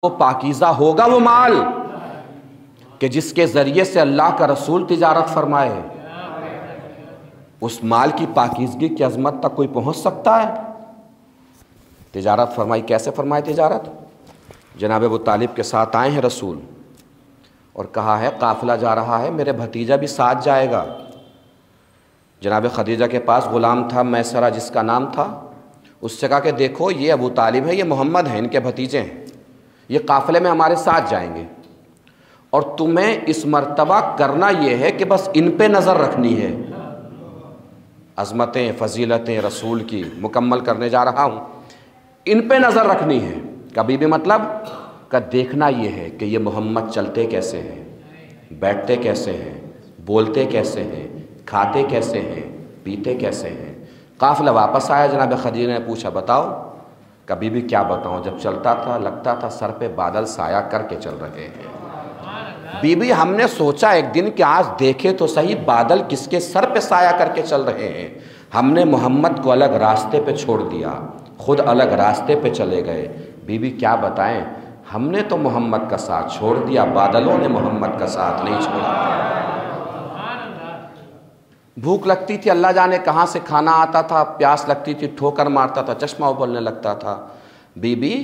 وہ پاکیزہ ہوگا وہ مال کہ جس کے ذریعے سے اللہ کا رسول تجارت فرمائے۔ اس مال کی پاکیزگی کی عظمت تک کوئی پہنچ سکتا ہے؟ تجارت فرمائی۔ کیسے فرمائے تجارت؟ جناب ابو طالب کے ساتھ آئے ہیں رسول اور کہا ہے قافلہ جا رہا ہے، میرے بھتیجا بھی ساتھ جائے گا۔ جناب خدیجہ کے پاس غلام تھا میسرہ جس کا نام تھا، اس سے کہا کہ دیکھو یہ ابو طالب ہے، یہ محمد ہیں، ان کے بھتیجے ہیں، یہ قافلے میں ہمارے ساتھ جائیں گے، اور تمہیں اس مرتبہ کرنا یہ ہے کہ بس ان پہ نظر رکھنی ہے۔ عظمتیں فضیلتیں رسول کی مکمل کرنے جا رہا ہوں، ان پہ نظر رکھنی ہے۔ کبھی بھی مطلب کا دیکھنا یہ ہے کہ یہ محمد چلتے کیسے ہیں، بیٹھتے کیسے ہیں، بولتے کیسے ہیں، کھاتے کیسے ہیں، پیتے کیسے ہیں۔ قافلہ واپس آیا، جناب خدیجہ نے پوچھا بتاؤ۔ کبھی بھی کیا بتاؤں، جب چلتا تھا لگتا تھا سر پہ بادل سایہ کر کے چل رہے ہیں۔ بی بی ہم نے سوچا ایک دن کہ آج دیکھے تو صحیح بادل کس کے سر پہ سایہ کر کے چل رہے ہیں۔ ہم نے محمد کو الگ راستے پہ چھوڑ دیا، خود الگ راستے پہ چلے گئے۔ بی بی کیا بتائیں، ہم نے تو محمد کا ساتھ چھوڑ دیا، بادلوں نے محمد کا ساتھ نہیں چھوڑا۔ بھوک لگتی تھی اللہ جانے کہاں سے کھانا آتا تھا، پیاس لگتی تھی ٹھوکر مارتا تھا، چشمہ ابلنے لگتا تھا۔ بی بی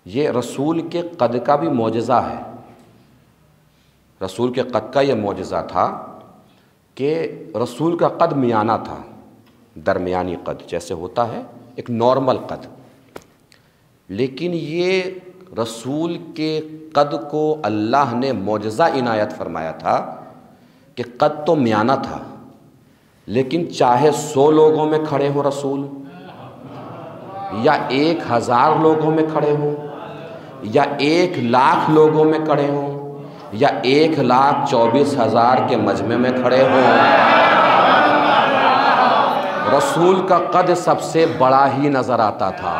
یہ رسول کے قد کا بھی معجزہ ہے۔ رسول کے قد کا یہ معجزہ تھا کہ رسول کا قد میانہ تھا، درمیانی قد جیسے ہوتا ہے، ایک نارمل قد، لیکن یہ رسول کے قد کو اللہ نے معجزہ عنایت فرمایا تھا کہ قد تو میانہ تھا، لیکن چاہے 100 لوگوں میں کھڑے ہوں رسول، یا 1000 لوگوں میں کھڑے ہوں، یا 1,00,000 لوگوں میں کھڑے ہوں، یا 1,24,000 کے مجمع میں کھڑے ہوں، رسول کا قد سب سے بڑا ہی نظر آتا تھا۔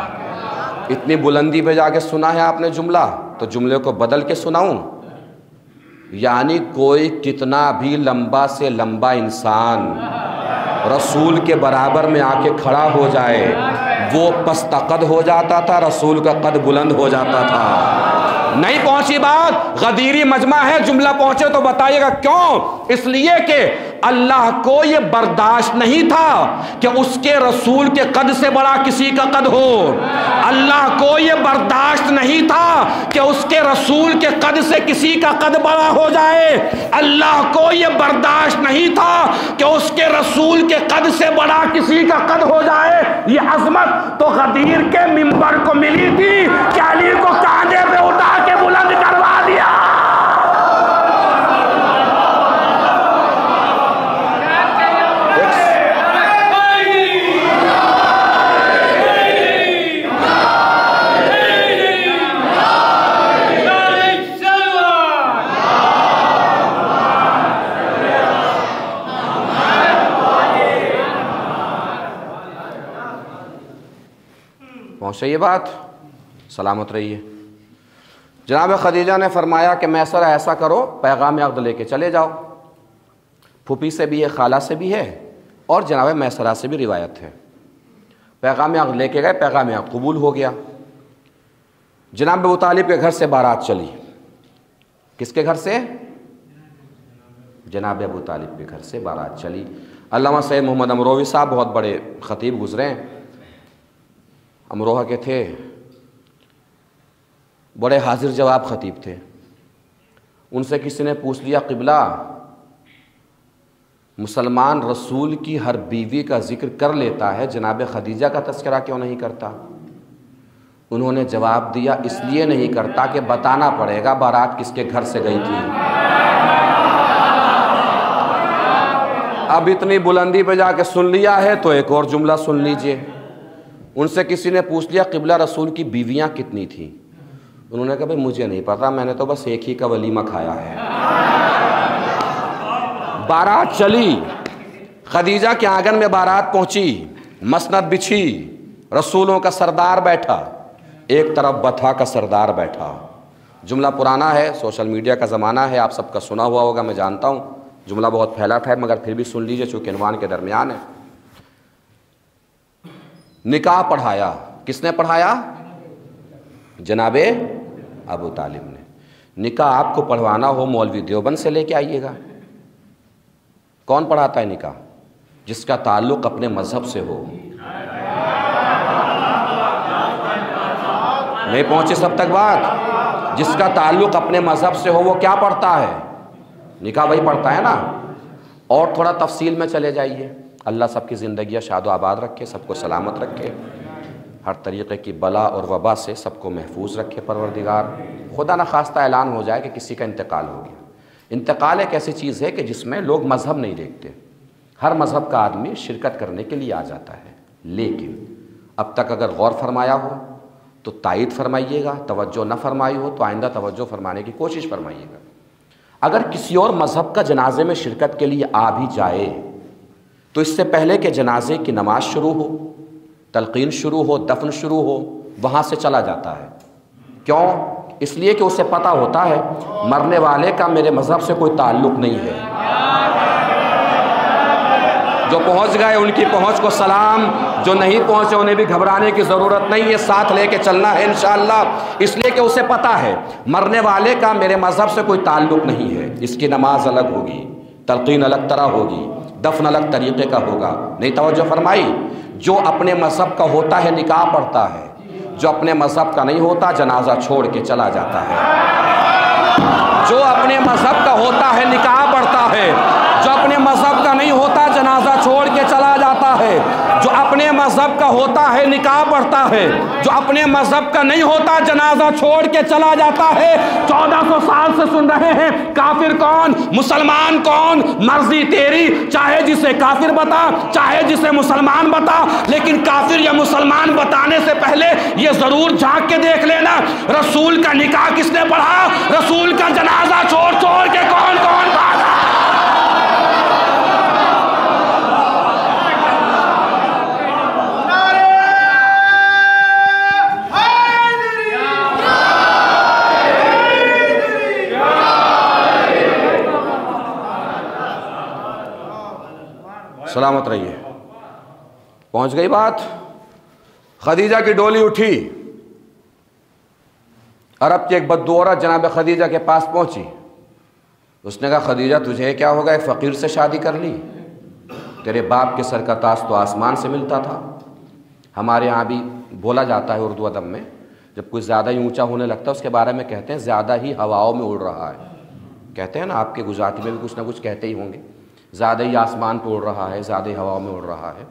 اتنی بلندی پہ جا کے سنا ہے آپ نے جملہ، تو جملے کو بدل کے سناؤں؟ یعنی کوئی کتنا بھی لمبا سے لمبا انسان رسول کے برابر میں آ کے کھڑا ہو جائے، وہ پست قد ہو جاتا تھا، رسول کا قد بلند ہو جاتا تھا۔ نہیں پہنچی بات؟ غدیری مجمع ہے، جملہ پہنچے تو بتائیے گا کیوں؟ اس لیے کہ اللہ کو یہ برداشت نہیں تھا کہ اس کے رسول کے قد سے بڑا کسی کا قد ہو۔ اللہ کو یہ برداشت نہیں تھا کہ اس کے رسول کے قد سے کسی کا قد بڑا ہو جائے۔ اللہ کو یہ برداشت نہیں تھا کہ اس کے رسول کے قد سے بڑا کسی کا قد ہو جائے۔ یہ عظمت تو غدیر کے منبر کو ملی تھی کہ علی کو کاندھے پہ اٹھا کے بلند کروا دیا۔ پہنچے یہ بات؟ سلامت رہیے۔ جناب خدیجہ نے فرمایا کہ میسرہ ایسا کرو، پیغام عقد لے کے چلے جاؤ۔ پھوپھی سے بھی ہے، خالہ سے بھی ہے، اور جناب میسرہ سے بھی روایت ہے۔ پیغام عقد لے کے گئے، پیغام عقد قبول ہو گیا۔ جناب ابو طالب کے گھر سے بارات چلی۔ کس کے گھر سے؟ جناب ابو طالب کے گھر سے بارات چلی۔ علامہ سید محمد امروہی صاحب بہت بڑے خطیب گزرے ہیں، امروہہ کے تھے، بڑے حاضر جواب خطیب تھے۔ ان سے کسی نے پوچھ لیا قبلہ مسلمان رسول کی ہر بیوی کا ذکر کر لیتا ہے، جناب خدیجہ کا تذکرہ کیوں نہیں کرتا؟ انہوں نے جواب دیا اس لیے نہیں کرتا کہ بتانا پڑے گا بارات کس کے گھر سے گئی تھی۔ اب اتنی بلندی پہ جا کے سن لیا ہے تو ایک اور جملہ سن لیجئے۔ ان سے کسی نے پوچھ لیا قبلہ رسول کی بیویاں کتنی تھیں؟ انہوں نے کہا بھئی مجھے نہیں پتا، میں نے تو بس ایک ہی کا ولیمہ کھایا ہے۔ بارات چلی، خدیجہ کے آنگن میں بارات پہنچی، مسند بچھی، رسولوں کا سردار بیٹھا، ایک طرف بطھا کا سردار بیٹھا۔ جملہ پرانا ہے، سوشل میڈیا کا زمانہ ہے، آپ سب کا سنا ہوا ہوگا، میں جانتا ہوں جملہ بہت پھیلا تھا، مگر پھر بھی سن لیجئے چونکہ عنوان کے درمیان ہے۔ نکاح پڑھایا، کس نے پڑھایا؟ جناب ابو طالب نے، نکاح آپ کو پڑھوانا ہو مولوی دیوبند سے لے کے آئیے گا۔ کون پڑھاتا ہے نکاح؟ جس کا تعلق اپنے مذہب سے ہو۔ نہیں پہنچے سب تک بات؟ جس کا تعلق اپنے مذہب سے ہو وہ کیا پڑھتا ہے؟ نکاح وہی پڑھتا ہے نا۔ اور تھوڑا تفصیل میں چلے جائیے۔ اللہ سب کی زندگیاں شاد و آباد رکھے، سب کو سلامت رکھے، ہر طریقے کی بلا اور وبا سے سب کو محفوظ رکھے پروردگار۔ خدا نخواستہ اعلان ہو جائے کہ کسی کا انتقال ہو گیا۔ انتقال ایک ایسی چیز ہے کہ جس میں لوگ مذہب نہیں دیکھتے، ہر مذہب کا آدمی شرکت کرنے کے لیے آ جاتا ہے، لیکن اب تک اگر غور فرمایا ہو تو تائید فرمائیے گا، توجہ نہ فرمائی ہو تو آئندہ توجہ فرمانے کی کوشش فرمائیے گا۔ اگر کسی اور مذہب کا جنازے میں شرکت کے لیے آ بھی جائے تو اس سے پہلے کہ جنازے کی نماز شروع ہو، تلقین شروع ہو، دفن شروع ہو، وہاں سے چلا جاتا ہے۔ کیوں؟ اس لیے کہ اسے پتہ ہوتا ہے مرنے والے کا میرے مذہب سے کوئی تعلق نہیں ہے۔ جو پہنچ گئے ان کی پہنچ کو سلام، جو نہیں پہنچے انہیں بھی گھبرانے کی ضرورت نہیں ہے، ساتھ لے کے چلنا ہے انشاءاللہ۔ اس لیے کہ اسے پتہ ہے مرنے والے کا میرے مذہب سے کوئی تعلق نہیں ہے، اس کی نماز الگ ہوگی، تلقین الگ طرح ہوگی، دفن الگ طریقے کا ہوگا۔ نہیں توجہ فرمائی؟ جو اپنے مذہب کا ہوتا ہے نکاح پڑھتا ہے، جو اپنے مذہب کا نہیں ہوتا جنازہ چھوڑ کے چلا جاتا ہے۔ جو اپنے مذہب کا ہوتا ہے نکاح پڑھتا ہے، جو اپنے مذہب کا نہیں ہوتا جنازہ چھوڑ کے چلا جاتا ہے۔ جو اپنے مذہب کا ہوتا ہے نکاح پڑھتا ہے، جو اپنے مذہب کا نہیں ہوتا جنازہ چھوڑ کے چلا جاتا ہے۔ 1400 سال سے سن رہے ہیں کافر کون، مسلمان کون، مرضی تیری، چاہے جسے کافر بتا چاہے جسے مسلمان بتا، لیکن کافر یا مسلمان بتانے سے پہلے یہ ضرور جھانک کے دیکھ لینا رسول کا نکاح کس نے پڑھا، رسول کا جنازہ چھوڑ چھوڑ کے کون کون بھاگا۔ سلامت رہیے۔ پہنچ گئی بات؟ خدیجہ کی ڈولی اٹھی، عرب کی ایک بدو عورت جناب خدیجہ کے پاس پہنچی۔ اس نے کہا خدیجہ تجھے کیا ہوگا، ایک فقیر سے شادی کر لی؟ تیرے باپ کے سر کا تاج تو آسمان سے ملتا تھا۔ ہمارے ہاں بھی بولا جاتا ہے اردو ادب میں، جب کوئی زیادہ ہی اونچا ہونے لگتا ہے اس کے بارے میں کہتے ہیں زیادہ ہی ہواؤں میں اڑ رہا ہے۔ کہتے ہیں نا، آپ کے گجراتی میں بھی کچھ نہ کچھ کہتے ہی ہوں گے، زیادہ ہی آسمان پہ اڑ رہا ہے، زیادہ ہی ہواؤں میں اڑ رہا ہے۔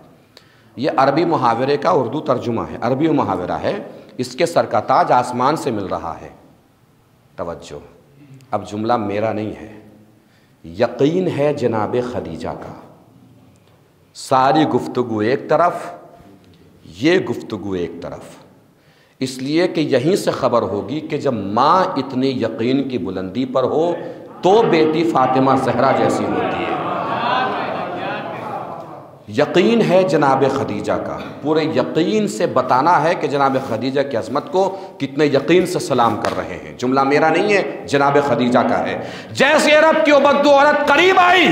یہ عربی محاورے کا اردو ترجمہ ہے، عربی محاورہ ہے، اس کے سر کا تاج آسمان سے مل رہا ہے۔ توجہ، اب جملہ میرا نہیں ہے، یقین ہے جناب خدیجہ کا۔ ساری گفتگو ایک طرف، یہ گفتگو ایک طرف، اس لیے کہ یہیں سے خبر ہوگی کہ جب ماں اتنی یقین کی بلندی پر ہو تو بیٹی فاطمہ زہرا جیسی ہوتی ہے۔ یقین ہے جناب خدیجہ کا، پورے یقین سے بتانا ہے کہ جناب خدیجہ کی عظمت کو کتنے یقین سے سلام کر رہے ہیں۔ جملہ میرا نہیں ہے، جناب خدیجہ کا ہے۔ جیسے عرب کی وہ بدو عورت قریب آئی،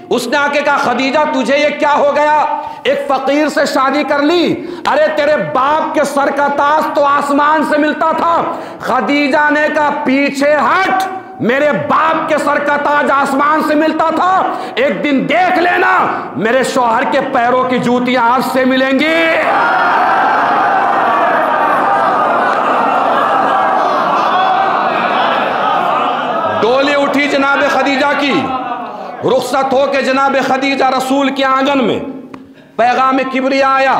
اس نے آ کے کہا خدیجہ تجھے یہ کیا ہو گیا، ایک فقیر سے شادی کر لی؟ ارے تیرے باپ کے سر کا تاج تو آسمان سے ملتا تھا۔ خدیجہ نے کہا پیچھے ہٹ، میرے باپ کے سر کا تاج آسمان سے ملتا تھا، ایک دن دیکھ لینا میرے شوہر کے پیروں کی جوتیاں آج سے ملیں گی۔ ڈولی اٹھی جناب خدیجہ کی، رخصت ہو کے جناب خدیجہ رسول کے آنگن میں پیغام کبریا آیا،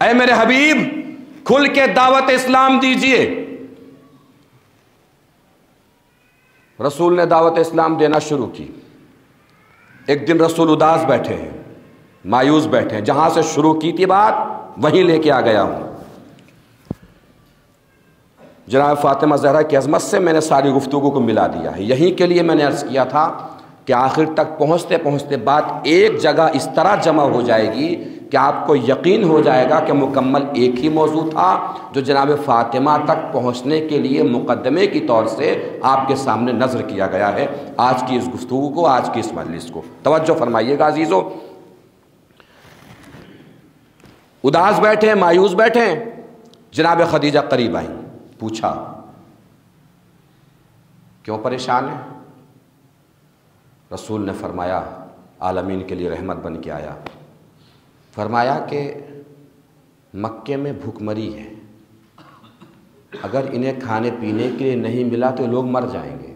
اے میرے حبیب کھل کے دعوت اسلام دیجئے۔ رسول نے دعوت اسلام دینا شروع کی۔ ایک دن رسول اداس بیٹھے ہیں، مایوس بیٹھے ہیں، جہاں سے شروع کی تھی بات وہیں لے کے آ گیا ہوں۔ جناب فاطمہ زہرا کی عظمت سے میں نے ساری گفتگو کو ملا دیا ہے۔ یہیں کے لیے میں نے عرض کیا تھا کہ آخر تک پہنچتے پہنچتے بات ایک جگہ اس طرح جمع ہو جائے گی کہ آپ کو یقین ہو جائے گا کہ مکمل ایک ہی موضوع تھا جو جناب فاطمہ تک پہنچنے کے لیے مقدمے کی طور سے آپ کے سامنے نظر کیا گیا ہے۔ آج کی اس گفتگو کو، آج کی اس مجلس کو توجہ فرمائیے گا عزیزو۔ اداس بیٹھے، مایوس بیٹھے، جناب خدیجہ قریب آئیں، پوچھا کیوں پریشان ہیں؟ رسول نے فرمایا، عالمین کے لیے رحمت بن کے آیا، فرمایا کہ مکے میں بھوک مری ہے، اگر انہیں کھانے پینے کے لیے نہیں ملا تو لوگ مر جائیں گے،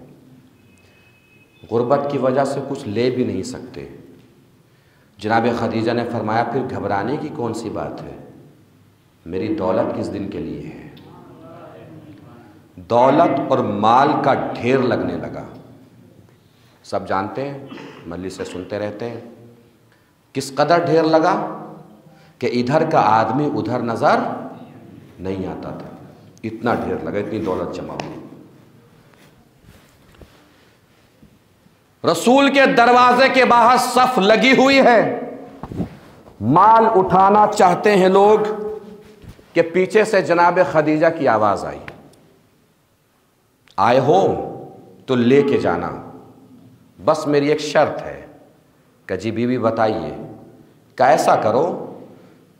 غربت کی وجہ سے کچھ لے بھی نہیں سکتے۔ جناب خدیجہ نے فرمایا پھر گھبرانے کی کون سی بات ہے، میری دولت کس دن کے لیے ہے۔ دولت اور مال کا ڈھیر لگنے لگا۔ سب جانتے ہیں، مجلس سے سنتے رہتے ہیں، کس قدر ڈھیر لگا کہ ادھر کا آدمی ادھر نظر نہیں آتا تھا، اتنا ڈھیر لگا، اتنی دولت جمع ہوئی۔ رسول کے دروازے کے باہر صف لگی ہوئی ہے، مال اٹھانا چاہتے ہیں لوگ کہ پیچھے سے جناب خدیجہ کی آواز آئی، آئے ہو تو لے کے جانا، بس میری ایک شرط ہے۔ کہ جی بیوی بتائیے، کہ ایسا کرو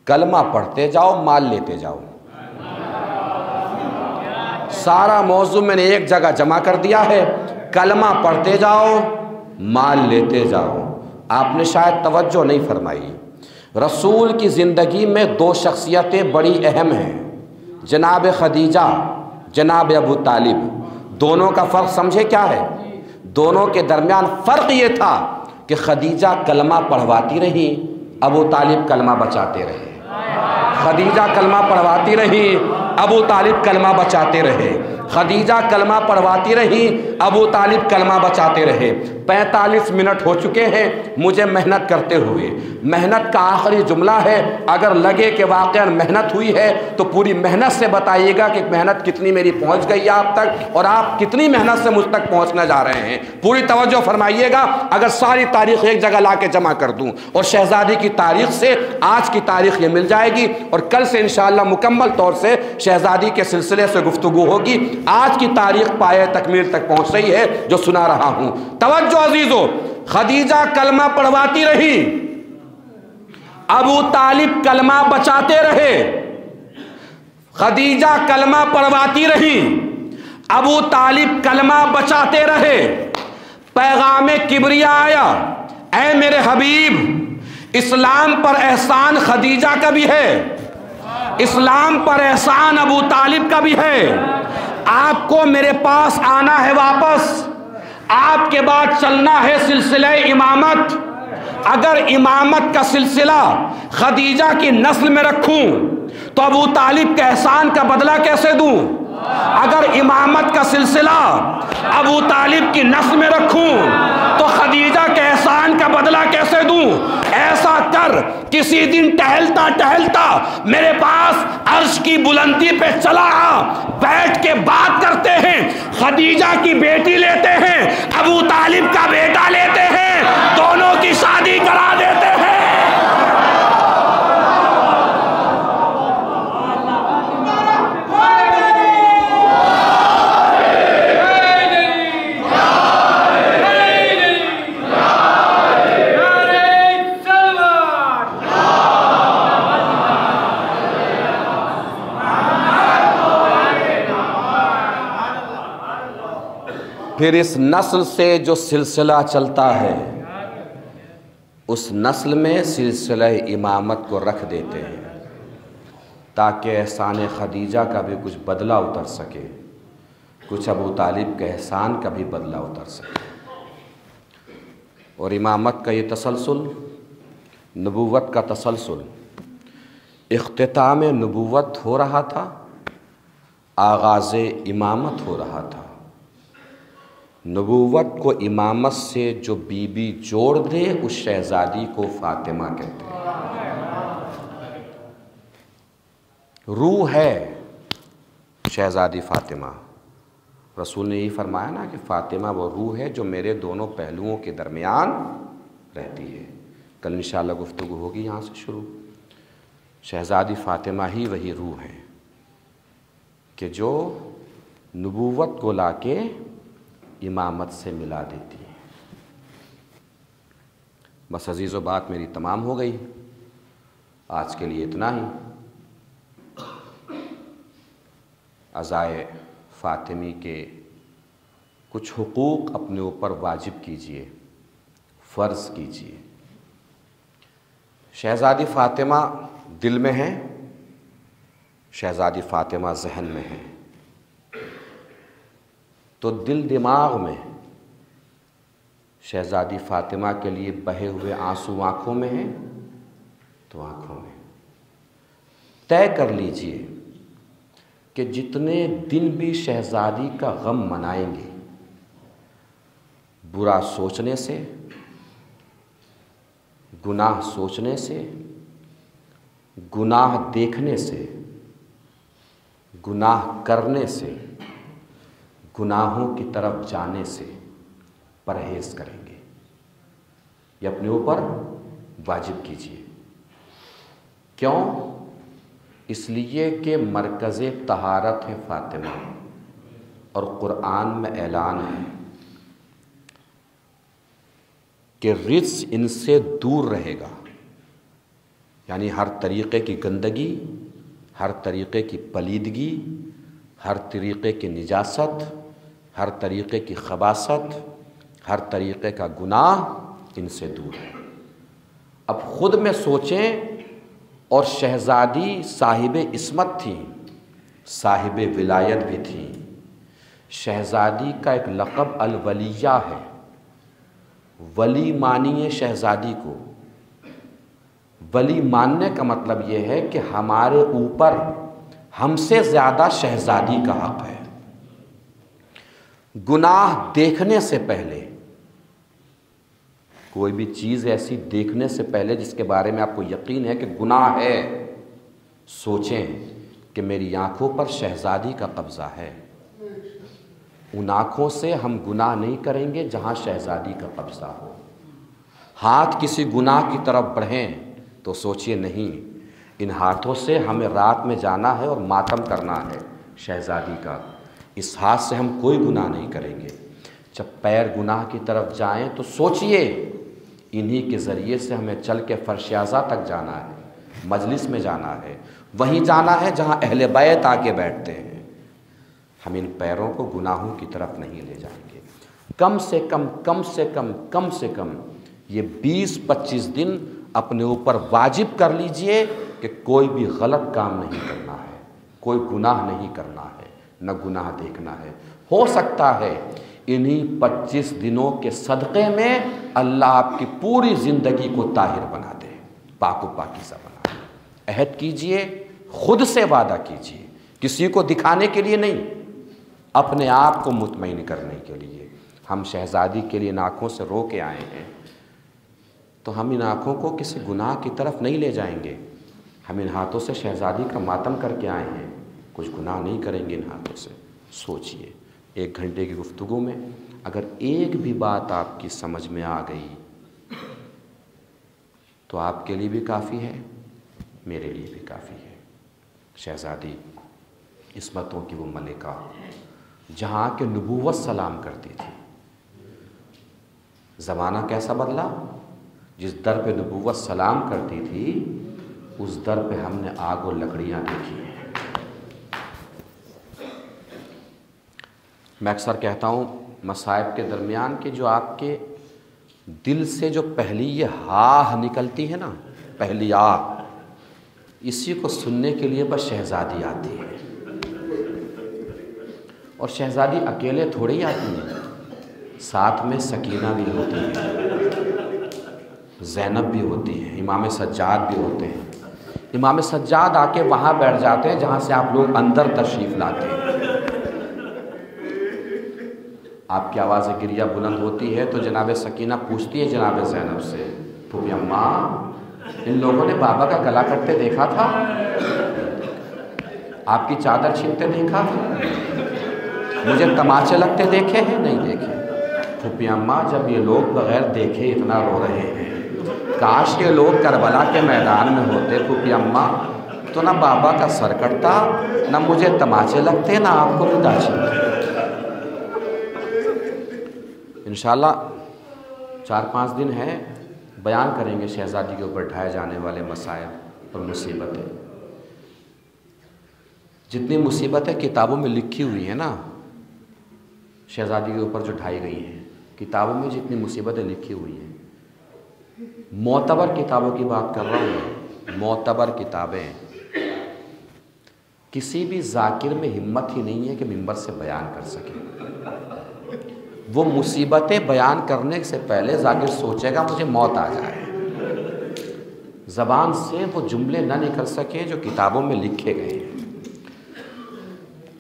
کلمہ پڑھتے جاؤ مال لیتے جاؤ۔ سارا موضوع میں نے ایک جگہ جمع کر دیا ہے، کلمہ پڑھتے جاؤ مال لیتے جاؤ۔ آپ نے شاید توجہ نہیں فرمائی، رسول کی زندگی میں دو شخصیتیں بڑی اہم ہیں، جناب خدیجہ، جناب ابو طالب۔ دونوں کا فرق سمجھے کیا ہے؟ دونوں کے درمیان فرق یہ تھا کہ خدیجہ کلمہ پڑھواتی رہی، ابو طالب کلمہ بچاتے رہے۔ خدیجہ کلمہ پڑھواتی رہی، ابو طالب کلمہ بچاتے رہے۔ خدیجہ کلمہ پڑھواتی رہی، ابو طالب کلمہ بچاتے رہے۔ 45 منٹ ہو چکے ہیں مجھے محنت کرتے ہوئے۔ محنت کا آخری جملہ ہے، اگر لگے کہ واقعا محنت ہوئی ہے تو پوری محنت سے بتائیے گا کہ محنت کتنی میری پہنچ گئی آپ تک اور آپ کتنی محنت سے مجھ تک پہنچنے جا رہے ہیں۔ پوری توجہ فرمائیے گا، اگر ساری تاریخ ایک جگہ لا کے جمع کر دوں اور شہزادی کی تاریخ سے آج کی تاریخ یہ مل جائے گی، اور کل سے انشاءاللہ مکمل طور سے شہزادی کے سلسلے سے گفتگو ہوگی۔ آج کی تاریخ پایہ تکمیل تک پہنچ رہی ہے جو سنا رہا ہوں۔ توجہ عزیزو، خدیجہ کلمہ پڑھواتی رہی، ابو طالب کلمہ بچاتے رہے۔ خدیجہ کلمہ پڑھواتی رہی، ابو طالب کلمہ بچاتے رہے۔ پیغام کبریا آیا، اے میرے حبیب، اسلام پر احسان خدیجہ کا بھی ہے، اسلام پر احسان ابو طالب کا بھی ہے۔ آپ کو میرے پاس آنا ہے واپس، آپ کے بعد چلنا ہے سلسلہ امامت۔ اگر امامت کا سلسلہ خدیجہ کی نسل میں رکھوں تو ابو طالب کے احسان کا بدلہ کیسے دوں؟ اگر امامت کا سلسلہ ابو طالب کی نسل میں رکھوں تو خدیجہ کے احسان کا بدلہ کیسے دوں؟ ایسا کر، کسی دن ٹہلتا ٹہلتا میرے پاس عرش کی بلندی پہ چلا آ، بیٹھ کے بات کرتے ہیں، خدیجہ کی بیٹی لیتے ہیں، ابو طالب کا بیٹا لیتے ہیں، دونوں کی شادی کرا دیتے ہیں۔ پھر اس نسل سے جو سلسلہ چلتا ہے اس نسل میں سلسلہ امامت کو رکھ دیتے ہیں تاکہ احسان خدیجہ کا بھی کچھ بدلہ اتر سکے، کچھ ابو طالب کے احسان کا بھی بدلہ اتر سکے۔ اور امامت کا یہ تسلسل، نبوت کا تسلسل، اختتام نبوت ہو رہا تھا، آغاز امامت ہو رہا تھا۔ نبوت کو امامت سے جو بی بی جوڑ دے اس شہزادی کو فاطمہ کہتے ہیں۔ روح ہے شہزادی فاطمہ۔ رسول نے یہی فرمایا نا کہ فاطمہ وہ روح ہے جو میرے دونوں پہلوؤں کے درمیان رہتی ہے۔ کل انشاءاللہ گفتگو ہوگی یہاں سے شروع۔ شہزادی فاطمہ ہی وہی روح ہے کہ جو نبوت کو لا کے امامت سے ملا دیتی ہے۔ بس عزیزو، بات میری تمام ہو گئی، آج کے لیے اتنا ہی۔ عزائے فاطمی کے کچھ حقوق اپنے اوپر واجب کیجئے، فرض کیجئے۔ شہزادی فاطمہ دل میں ہے، شہزادی فاطمہ ذہن میں ہے، تو دل دماغ میں شہزادی فاطمہ کے لیے بہے ہوئے آنسو آنکھوں میں ہیں تو آنکھوں میں۔ طے کر لیجئے کہ جتنے دن بھی شہزادی کا غم منائیں گے، برا سوچنے سے، گناہ سوچنے سے، گناہ دیکھنے سے، گناہ کرنے سے، گناہوں کی طرف جانے سے پرہیز کریں گے۔ یہ اپنے اوپر واجب کیجیے۔ کیوں؟ اس لیے کہ مرکز طہارت ہے فاطمہ، اور قرآن میں اعلان ہے کہ رجس ان سے دور رہے گا، یعنی ہر طریقے کی گندگی، ہر طریقے کی پلیدگی، ہر طریقے کی نجاست، ہر طریقے کی خباثت، ہر طریقے کا گناہ ان سے دور ہے۔ اب خود میں سوچیں، اور شہزادی صاحب عصمت تھی، صاحب ولایت بھی تھی۔ شہزادی کا ایک لقب الولیہ ہے، ولی مانیے شہزادی کو۔ ولی ماننے کا مطلب یہ ہے کہ ہمارے اوپر ہم سے زیادہ شہزادی کا حق ہے۔ گناہ دیکھنے سے پہلے، کوئی بھی چیز ایسی دیکھنے سے پہلے جس کے بارے میں آپ کو یقین ہے کہ گناہ ہے، سوچیں کہ میری آنکھوں پر شہزادی کا قبضہ ہے۔ ان آنکھوں سے ہم گناہ نہیں کریں گے جہاں شہزادی کا قبضہ ہو۔ ہاتھ کسی گناہ کی طرف بڑھیں تو سوچئے نہیں، ان ہاتھوں سے ہمیں رات میں جانا ہے اور ماتم کرنا ہے شہزادی کا، اس ہاتھ سے ہم کوئی گناہ نہیں کریں گے۔ جب پیر گناہ کی طرف جائیں تو سوچئے انہی کے ذریعے سے ہمیں چل کے فرش اعظم تک جانا ہے، مجلس میں جانا ہے، وہیں جانا ہے جہاں اہل بیت آ کے بیٹھتے ہیں۔ ہم ان پیروں کو گناہوں کی طرف نہیں لے جائیں گے۔ کم سے کم یہ 20-25 دن اپنے اوپر واجب کر لیجئے کہ کوئی بھی غلط کام نہیں کرنا ہے، کوئی گناہ نہیں کرنا ہے، نہ گناہ دیکھنا ہے۔ ہو سکتا ہے انہی 25 دنوں کے صدقے میں اللہ آپ کی پوری زندگی کو طاہر بنا دے، پاک و پاکیزہ بنا دے۔ عہد کیجئے، خود سے وعدہ کیجئے، کسی کو دکھانے کے لیے نہیں، اپنے آپ کو مطمئن کرنے کے لیے۔ ہم شہزادی کے لیے ان آنکھوں سے رو کے آئے ہیں، تو ہم ان آنکھوں کو کسی گناہ کی طرف نہیں لے جائیں گے۔ ہم ان ہاتھوں سے شہزادی کا ماتم کر کے آئے ہیں، کچھ گناہ نہیں کریں گے ان ہاتھوں سے۔ سوچئے 1 گھنٹے کی گفتگو میں اگر ایک بھی بات آپ کی سمجھ میں آ گئی تو آپ کے لیے بھی کافی ہے، میرے لیے بھی کافی ہے۔ شہزادی عصمتوں کی وہ ملکہ، جہاں کہ نبوت سلام کرتی تھی۔ زمانہ کیسا بدلا؟ جس در پہ نبوت سلام کرتی تھی اس در پہ ہم نے آگ و لکڑیاں دیکھی ہیں۔ میں اکثر کہتا ہوں مصائب کے درمیان کہ جو آپ کے دل سے جو پہلی یہ ہاہ نکلتی ہے نا، پہلی آہ، اسی کو سننے کے لیے بس شہزادی آتی ہے۔ اور شہزادی اکیلے تھوڑی آتی ہیں، ساتھ میں سکینہ بھی ہوتی ہے، زینب بھی ہوتی ہے، امام سجاد بھی ہوتے ہیں۔ امام سجاد آ کے وہاں بیٹھ جاتے ہیں جہاں سے آپ لوگ اندر تشریف لاتے ہیں۔ آپ کی آواز گریہ بلند ہوتی ہے تو جناب سکینہ پوچھتی ہے جناب زینب سے، پھوپھی اماں ان لوگوں نے بابا کا گلا کٹتے دیکھا تھا؟ آپ کی چادر چھینتے دیکھا تھا؟ مجھے تماچے لگتے دیکھے ہیں؟ نہیں دیکھے۔ پھوپھی اماں جب یہ لوگ بغیر دیکھے اتنا رو رہے ہیں، کاش یہ لوگ کربلا کے میدان میں ہوتے پھوپھی اماں، تو نہ بابا کا سر کٹتا، نہ مجھے تماچے لگتے، نہ آپ کو بھی چھینتے۔ انشاءاللہ 4-5 دن ہے، بیان کریں گے شہزادی کے اوپر ڈھائے جانے والے مصائب اور مصیبتیں۔ جتنی مصیبتیں کتابوں میں لکھی ہوئی ہیں نا، شہزادی کے اوپر جو ڈھائی گئی ہیں، کتابوں میں جتنی مصیبتیں لکھی ہوئی ہیں، معتبر کتابوں کی بات کر رہا ہوں، معتبر کتابیں، کسی بھی ذاکر میں ہمت ہی نہیں ہے کہ منبر سے بیان کر سکے۔ وہ مصیبتیں بیان کرنے سے پہلے ذاکر سوچے گا مجھے موت آ جائے، زبان سے وہ جملے نہ نکل سکیں جو کتابوں میں لکھے گئے ہیں۔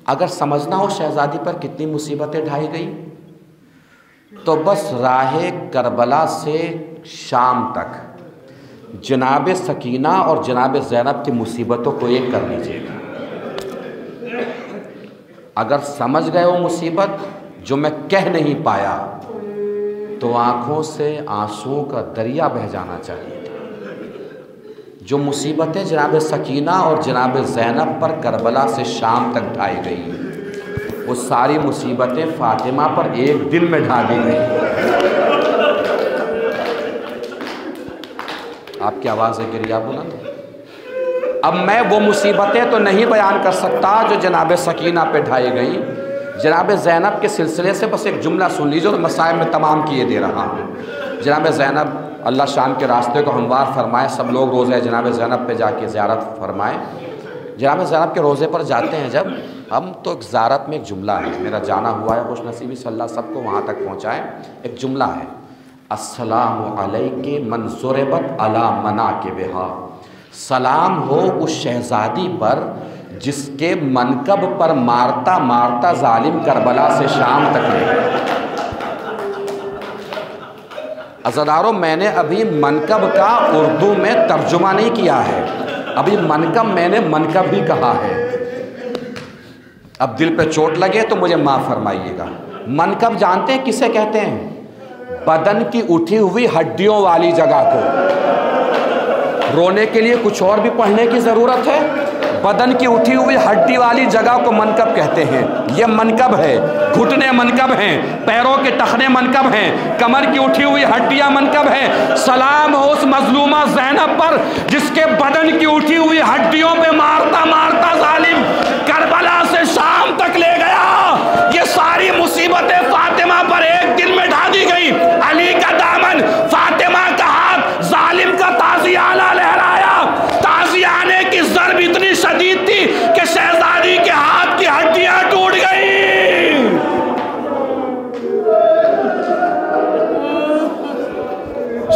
اگر سمجھنا ہو شہزادی پر کتنی مصیبتیں ڈھائی گئی تو بس راہ کربلا سے شام تک جناب سکینہ اور جناب زینب کی مصیبتوں کو ایک کر لیجئے گا۔ اگر سمجھ گئے وہ مصیبت جو میں کہہ نہیں پایا تو آنکھوں سے آنسوؤں کا دریا بہہ جانا چاہیے تھا۔ جو مصیبتیں جناب سکینہ اور جناب زینب پر کربلا سے شام تک ڈھائی گئی، وہ ساری مصیبتیں فاطمہ پر ایک دن میں ڈھا دی گئی۔ آپ کی آواز ہے گریا بلند؟ اب میں وہ مصیبتیں تو نہیں بیان کر سکتا جو جناب سکینہ پہ ڈھائی گئیں۔ جناب زینب کے سلسلے سے بس ایک جملہ سن لیجیے اور مسائل میں تمام کیے دے رہا ہوں۔ جناب زینب، اللہ شام کے راستے کو ہموار فرمائے، سب لوگ روزہ جناب زینب پہ جا کے زیارت فرمائے۔ جناب زینب کے روزے پر جاتے ہیں جب ہم تو ایک زیارت میں ایک جملہ ہے، میرا جانا ہوا ہے، خوش نصیبی سے اللہ سب کو وہاں تک پہنچائے۔ ایک جملہ ہے، السلام علیک من ضربت علی مناکبہا، سلام ہو اس شہزادی پر جس کے منکب پر مارتا مارتا ظالم کربلا سے شام تک لے گئے۔ عزیزدارو، میں نے ابھی منکب کا اردو میں ترجمہ نہیں کیا ہے، ابھی منکب میں نے منکب بھی کہا ہے۔ اب دل پہ چوٹ لگے تو مجھے معاف فرمائیے گا۔ منکب جانتے ہیں کسے کہتے ہیں؟ بدن کی اٹھی ہوئی ہڈیوں والی جگہ کو۔ رونے کے لیے کچھ اور بھی پڑھنے کی ضرورت ہے؟ بدن کی اٹھی ہوئی ہڈی والی جگہ کو منکب کہتے ہیں۔ یہ منکب ہے، گھٹنے منکب ہیں، پیروں کے ٹخنے منکب ہیں، کمر کی اٹھی ہوئی ہڈیاں منکب ہیں۔ سلام ہو اس مظلومہ زینب پر جس کے بدن کی اٹھی ہوئی ہڈیوں پہ مارتا مارتا ظالم کربلا سے شام تک لے گیا۔ یہ ساری مصیبتیں فاطمہ پر ایک دن میں ڈھا دی گئی۔ علی کا دامن، فاطمہ کا ہاتھ، ظالم کا تازیانہ لہرایا۔ تازیانے کی ضرب اتنی شدید تھی کہ شہزادی کے ہاتھ کی ہڈیاں ٹوٹ گئیں۔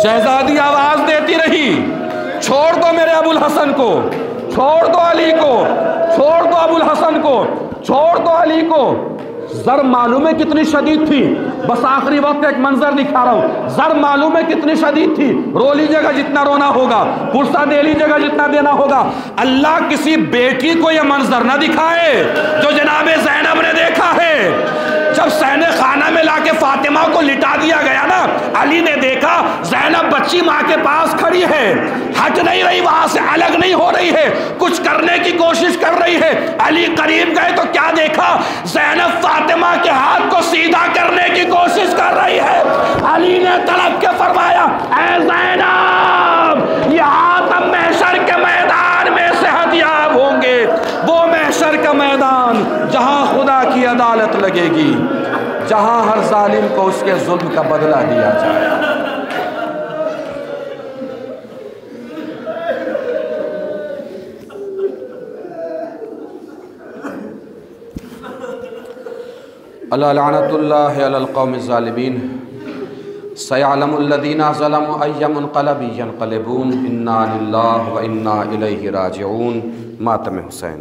شہزادی آواز دیتی رہی، چھوڑ دو میرے ابو الحسن کو، چھوڑ دو علی کو، چھوڑ دو ابو الحسن کو، چھوڑ دو علی کو۔ ضرب معلوم ہے کتنی شدید تھی، بس آخری وقت ایک منظر دکھا رہا ہوں۔ ضرب معلوم ہے کتنی شدید تھی، رو لیجیے گا جتنا رونا ہوگا، پرسہ دے لیجیے گا جتنا دینا ہوگا۔ اللہ کسی بیٹی کو یہ منظر نہ دکھائے جو جناب زینب نے دیکھا ہے۔ جب صحن خانہ میں لا کے فاطمہ کو لٹا دیا گیا نا، علی نے دیکھا زینب بچی ماں کے پاس کھڑی ہے، ہٹ نہیں رہی، وہاں سے الگ نہیں ہو رہی ہے، کچھ کرنے کی کوشش کر رہی ہے۔ علی قریب گئے تو کیا دیکھا؟ زینب فاطمہ کے ہاتھ کو سیدھا کرنے کی کوشش کر رہی ہے۔ علی نے تڑپ کے فرمایا، اے زینب، یہ ہاتھ اب محشر کے میدان میں صحت یاب ہوں گے، وہ محشر کا میدان جہاں خدا کی عدالت لگے گی، جہاں ہر ظالم کو اس کے ظلم کا بدلہ دیا جائے۔ اللہ لعنت اللہ علی القوم الظالمین، سیعلم الذین ظلموا ای منقلب ینقلبون، انا للہ و انا الیہ راجعون۔ ماتم حسین۔